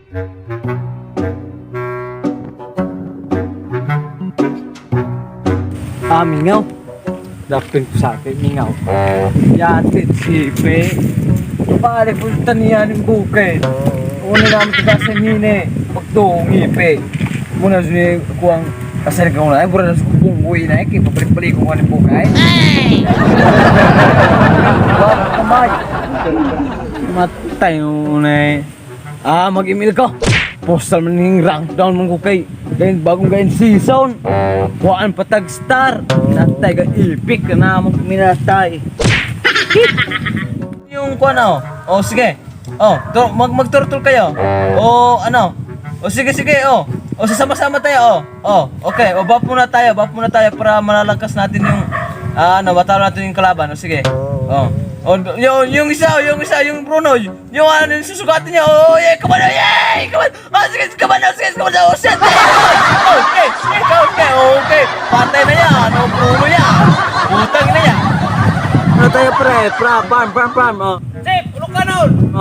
Mingaw. Dapin ko sa akin, mingaw. Yatin sipe. Balik po taniyan ng bukid. Una namin tigasan hine. Pagdoong ipe. Muna siya kuwang kasari ka muna. Ay, pura na sa bunggoy na. Kaya papalik-balik ko nga ng bukay. Wala kamay. Matay muna eh. Mag-email ko. Postal man yung rank down mong kukay. Gayun bagong gayun season. Kuhaan patag star. Natay ka ipik ka na mong minatay. Yung kuhaan na oh. Sige. Mag-turtle kayo. Sige. Sasama-sama tayo. Okay. Bap muna tayo para malalagkas natin yung matalo natin yung kalaban. Sige. Yung isa, yung Bruno, yung susugatin niya. Come on. Sige, come on. Oh, shit. Okay. Patay na yan. Bruno yan. Putang na yan. Ano tayo pre? Pram. Chef, ulok ka nun!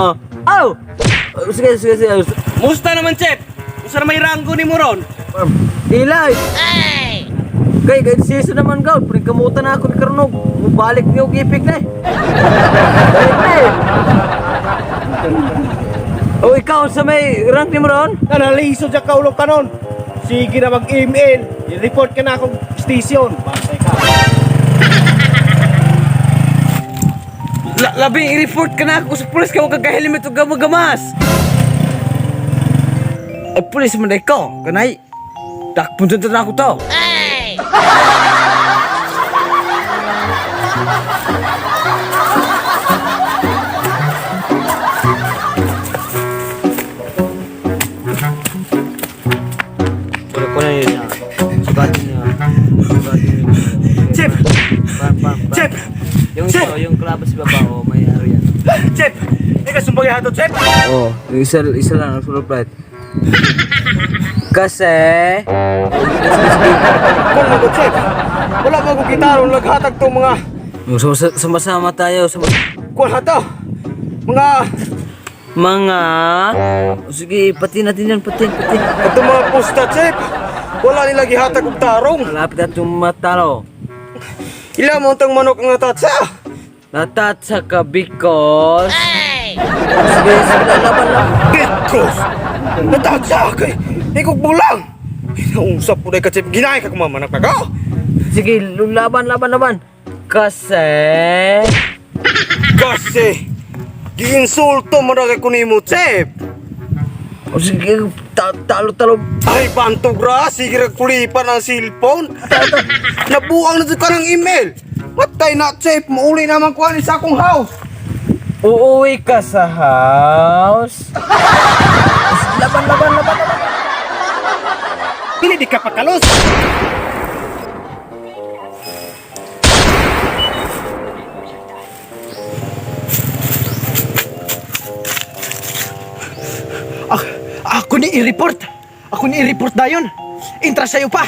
Sige. Musta naman, Chef? Musta na may ranggo ni Moron? Ilay! Kay season naman gaw, kamutan na ako ni Karnog. Balik niyo gipik na eh. Ikaw sa may rank ni Moron? Nalisod sa kaulok ka nun. Sige na mag-email. I-report ka na akong station. Bantay ka. Labing i-report ka na ako sa pulis ka huwag kagahelimit o gamagamas. Ay pulis man na ikaw, kanay. Takpuntan na ako to. Ko na yun. Sugatin niya. Chef! Chef! Yung kalabas si Baba, may area. Chef! Ika sumbagay hato, Chef! Isa lang ang full plate. Kasi... Kung mo Chef! Wala mo kong gitarong naghatag to mga... Sama-sama tayo. Kung hato! Mga... Sige, pati natin yan, pati. Ito mga pusta, Chef! Wala nila gihatag og tarong! Malapit na tumatalo. Ilang mo itong manok ang natatsa! Natatsa ka because... Sige, laban lang. Because! Natatsa kay! Ikog bulang! Inausap po na ka, Chef! Ginaya ka kumamanak na ka! Sige, laban. Kasi... Giinsulto mo na kay kunimo, Chef! Sige, talo. Ay, bantog ra! Sige kulipan ang cellphone! Nabuang na ka ng email! Matay na, Chef! Mauli naman ko sa akong house! Uuwi ka sa house? Laban. Hindi di ka pakalos! Ako ni i-report dayon. Intra sa'yo pa.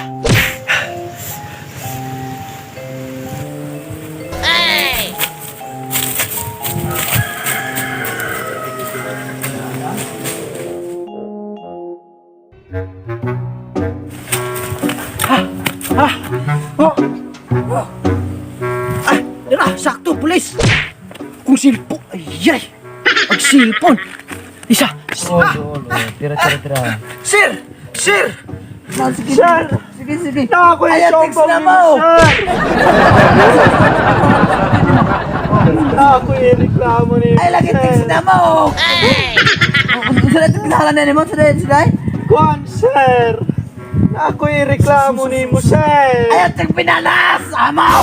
Sakto, pulis. Kung silpo, ayay. Ang silpon. Isa. Tira. Sir! Sige. Ako yung sombong mo, sir! Ako yung reklamo ni Ay, lagi text na mo! Sila tinahalan na mo? Sila? Kwan, sir! Ako yung reklamo ni mo, sir! Ayaw tag pinalas! Amaw!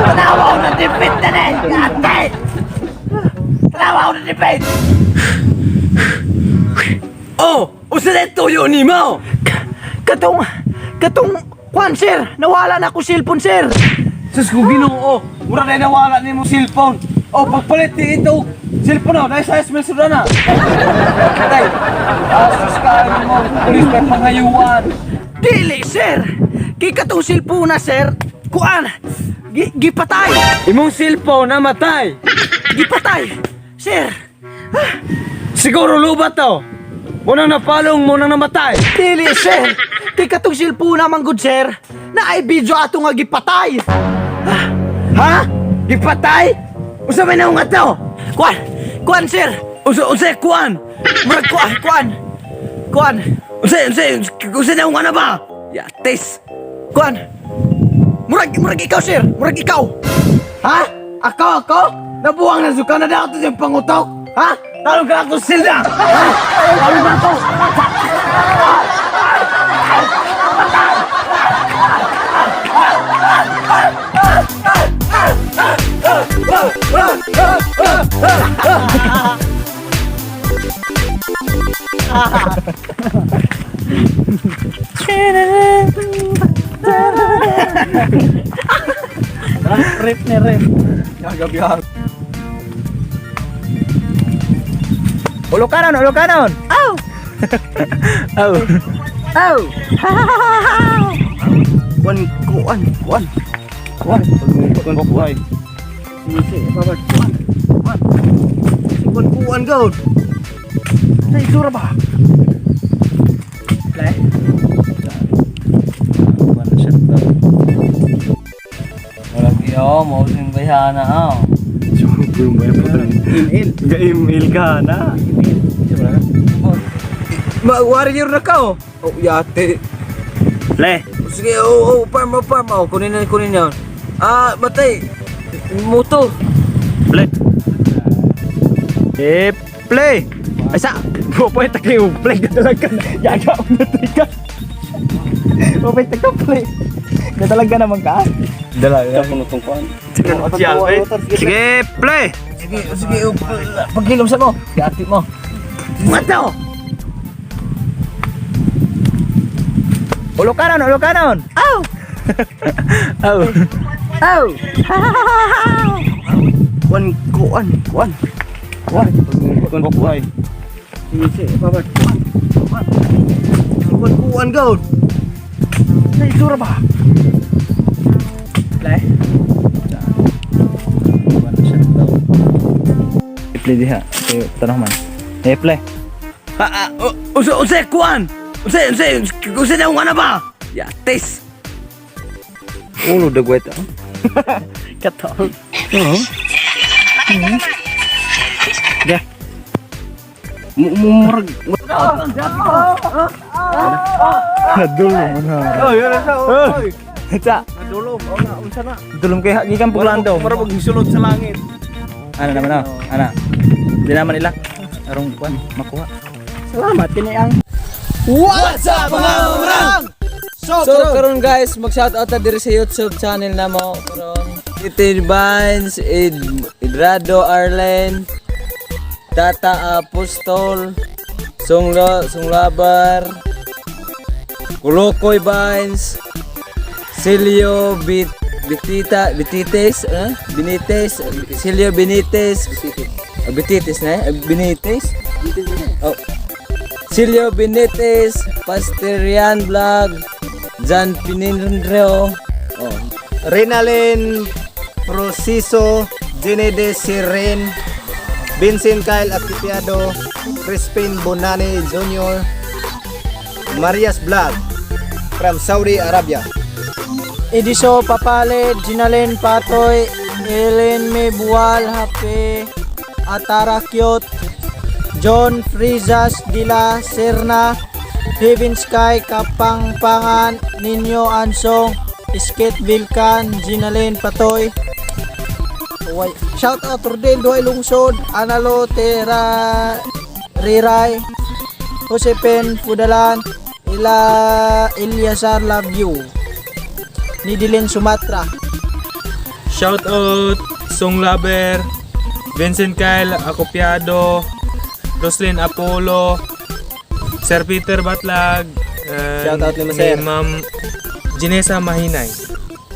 Tanawaw na dipit na rin! Ate! Tanawaw na dipit! Usa na tuyo ni mo! Katong, kwan, sir! Nawala na ako cellphone, sir! Sus ko Ginoo, mura na nawala ni mo cellphone. Pagpalit ni ito cellphone dahil sa SMS na. Tay. Sus ka mo, pulis pa pangayuan. Dili, sir! Kay katong cellphone na, sir! Kuan! Gipatay! Imong cellphone namatay. Gipatay! Sir! Siguro lubat to. Munang napalong, munang namatay. Dili, sir. Kay katong cellphone naman good, sir. Na ay video ato nga gipatay. Ha? Gipatay? Usa may naungat to? Kuan, sir. Usa kuan? Murag kuan. Usa naungat na ba? Yates. Kuan. Murag ikaw, sir. Murag ikaw. Ha? Ako? Nabuang na suka na daw ito yung pangutok? Ha? Talong ka ako silda! Ha? Talong ka ako! Rip. Gagabihan. Ulo kanon! Aw. Oh! Aw. Kuan. Kuan! Kuan gaud. Sa isura ba? Walang iyo, mausing bayhana oh. Email ka na. Warrior na ka oh. Oh, yate. Le! Sige, farm. Oh, kunin yun. Matay. Moto. Play! Play! Ay sa! Pupay takli yung play ka talaga. Yaga ako na ka. Pupay takli play. Na talaga naman ka. Dalaga. Sige, play! Sige, pagkilom sa mo. Yate mo. Mataw! Ulo kanon! Aw. Oh! Aw. Kuan. Bukway. Kuan gaud. Sa isura ba? Play diha. Tanong man. Play. Usay kuan. Usay na una ba? Yates. Ulo dagway ta. Katol. Ya. Murag. Nadulo mo na. Yun na sa. Sa. Nadulom. Unsa na? Dulom kay gikan puglando. Marabog gisulod sa langit. Ano naman oh? Ana. Di naman nila. Arong kuan makuha. Salamat kini ang What's up mga urang? So karon guys, mag-shoutout ta diri sa YouTube channel na mo karon. Titi Vines, Idrado Arlen, Tata Apostol, Sunglabar, Kulokoy Vines, Silio Benites, Silio Benites, Benites na, Benites. Oh. Silio Benites, Pasterian Vlog, Jan Pinindreo, oh. Renalyn Prosiso, Jenede Siren, Vincent Kyle Apipiado, Crispin Bonani Jr., Marias Vlog from Saudi Arabia. Ediso Papale, Ginalyn Patoy, Ellen Mebual, Hape, Atara Cute, John Frizas Dila Serna, Heaven Sky Kapangpangan, Ninyo Ansong, Skate Vilcan, Ginalyn Patoy. Shout out Rodel Duhay Lungsod, Analo Tera Riray, Josepen Fudalan, Eliasar Love You, Nidilin Sumatra. Shout out Sunglaber, Vincent Kyle Acopiado, Roslyn Apollo, Sir Peter Batlag, Shout out ni Maser. Ma'am Ginesa Mahinay.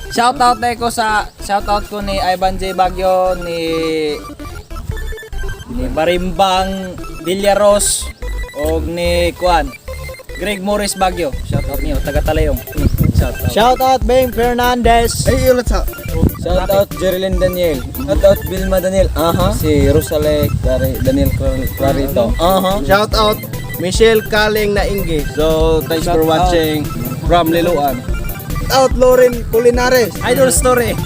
Shoutout ko shoutout ko ni Ivan J Bagyo, ni Barimbang Villaros og ni Kuan Greg Morris Bagyo. Shoutout niyo taga Talayong. Shoutout. Shout out Beng Fernandez. Ay, yun sa. Shout out Jerilyn Daniel. Shout out Vilma Daniel. Si Rosale Daniel Clarito. Shout out Michelle Kaling na Ingi. So, thanks for watching from Liluan. Out Lauren Culinares. Idol Story.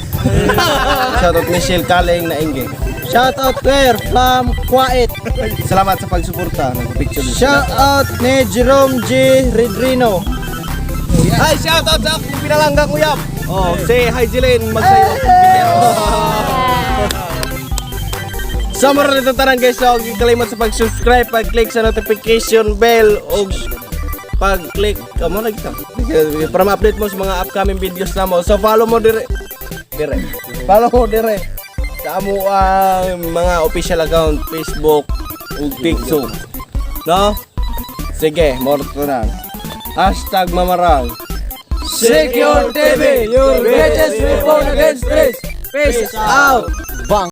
Shout out Michelle Kaling na Ingi. Shout out Claire from Kuwait. Salamat sa pagsuporta. Nagpicture din Shout out ni Jerome G. Redrino. Hi, shout out sa akong pinalanggang uyab. Oh, say hi Jilin, magsayo. So, maroon nito tanan guys. So, huwag kalimot sa pag-subscribe, pag-click sa notification bell, o pag-click, mo lagi ka. Para ma-update mo sa mga upcoming videos na mo. So, follow mo dire. Follow mo dire. Sa amo ang mga official account, Facebook, ug TikTok. No? Sige, more to na. #mamarang. Secure TV, your greatest weapon against stress. Peace out.